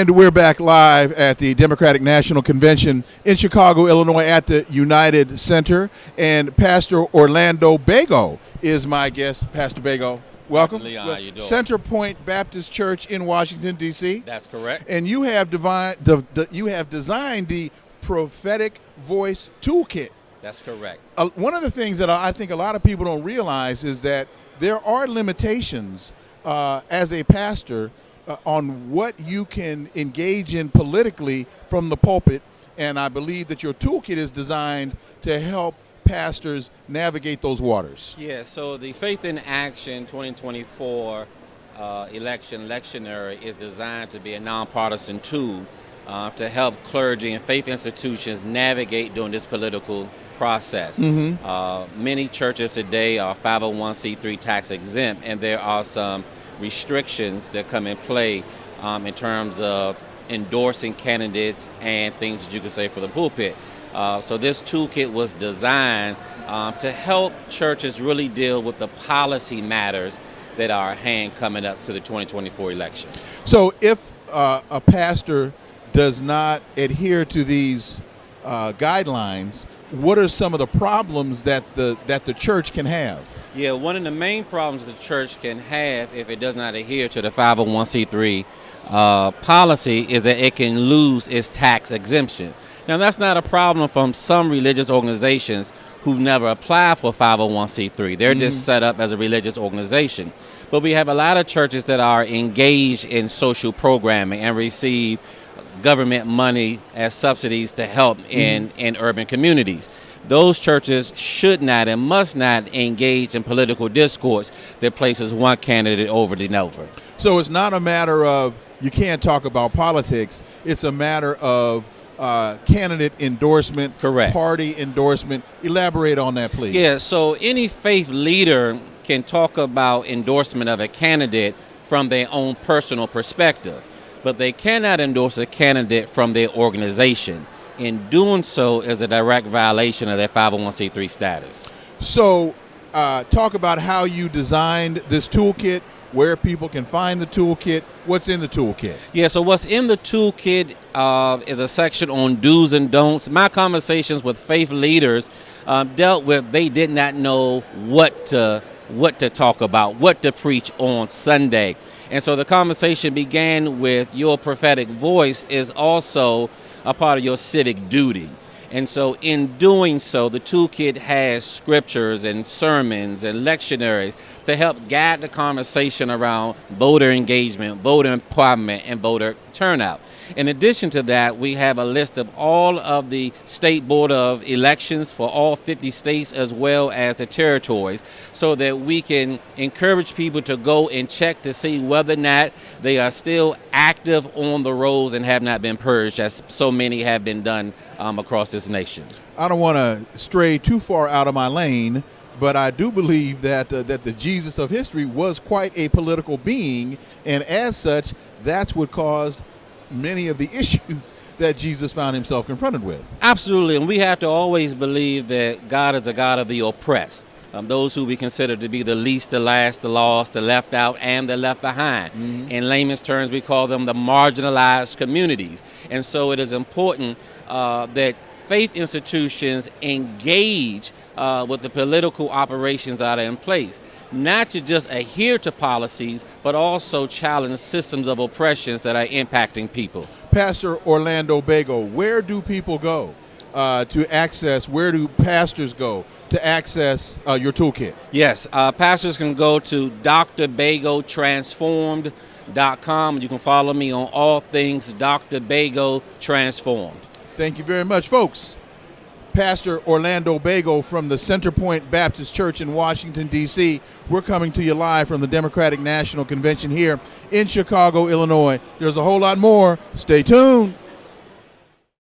And we're back live at the Democratic National Convention in Chicago, Illinois at the United Center. And Pastor Orlando Bego is my guest. Pastor Bego, welcome. Leon, how you doing? Center Point Baptist Church in Washington, D.C. That's correct. And you have designed the prophetic voice toolkit. That's correct. One of the things that I think a lot of people don't realize is that there are limitations as a pastor on what you can engage in politically from the pulpit, and I believe that your toolkit is designed to help pastors navigate those waters. Yeah, so the Faith in Action 2024 lectionary is designed to be a nonpartisan tool to help clergy and faith institutions navigate during this political process. Many churches today are 501c3 tax exempt, and there are some restrictions that come in play in terms of endorsing candidates and things that you can say for the pulpit. So this toolkit was designed to help churches really deal with the policy matters that are at hand coming up to the 2024 election. So if a pastor does not adhere to these guidelines, what are some of the problems that the church can have? Yeah, one of the main problems the church can have if it does not adhere to the 501c3 policy is that it can lose its tax exemption. Now, that's not a problem from some religious organizations who've never applied for 501c3. They're just set up as a religious organization. But we have a lot of churches that are engaged in social programming and receive government money as subsidies to help in urban communities. Those churches should not and must not engage in political discourse that places one candidate over the other. So it's not a matter of you can't talk about politics. It's a matter of candidate endorsement, correct, party endorsement. Elaborate on that, please. Yeah, so any faith leader can talk about endorsement of a candidate from their own personal perspective, but they cannot endorse a candidate from their organization. In doing so is a direct violation of their 501c3 status. So talk about how you designed this toolkit, where people can find the toolkit, what's in the toolkit. Yeah, so what's in the toolkit is a section on do's and don'ts. My conversations with faith leaders dealt with they did not know what to talk about, what to preach on Sunday. And so the conversation began with your prophetic voice is also a part of your civic duty. And so in doing so, the toolkit has scriptures and sermons and lectionaries to help guide the conversation around voter engagement, voter empowerment, and voter turnout. In addition to that, we have a list of all of the State Board of Elections for all 50 states as well as the territories so that we can encourage people to go and check to see whether or not they are still active on the rolls and have not been purged, as so many have been done across this nation. I don't want to stray too far out of my lane, but I do believe that that the Jesus of history was quite a political being, and as such, that's what caused many of the issues that Jesus found himself confronted with. Absolutely, and we have to always believe that God is a God of the oppressed. Those who we consider to be the least, the last, the lost, the left out, and the left behind. In layman's terms, we call them the marginalized communities. And so it is important that faith institutions engage with the political operations that are in place, not to just adhere to policies, but also challenge systems of oppressions that are impacting people. Pastor Orlando Bego, where do people go to access, where do pastors go to access your toolkit? Yes, pastors can go to drbegotransformed.com. You can follow me on all things Dr. Bego Transformed. Thank you very much, folks. Pastor Orlando Bego from the Center Point Baptist Church in Washington, D.C. We're coming to you live from the Democratic National Convention here in Chicago, Illinois. There's a whole lot more. Stay tuned.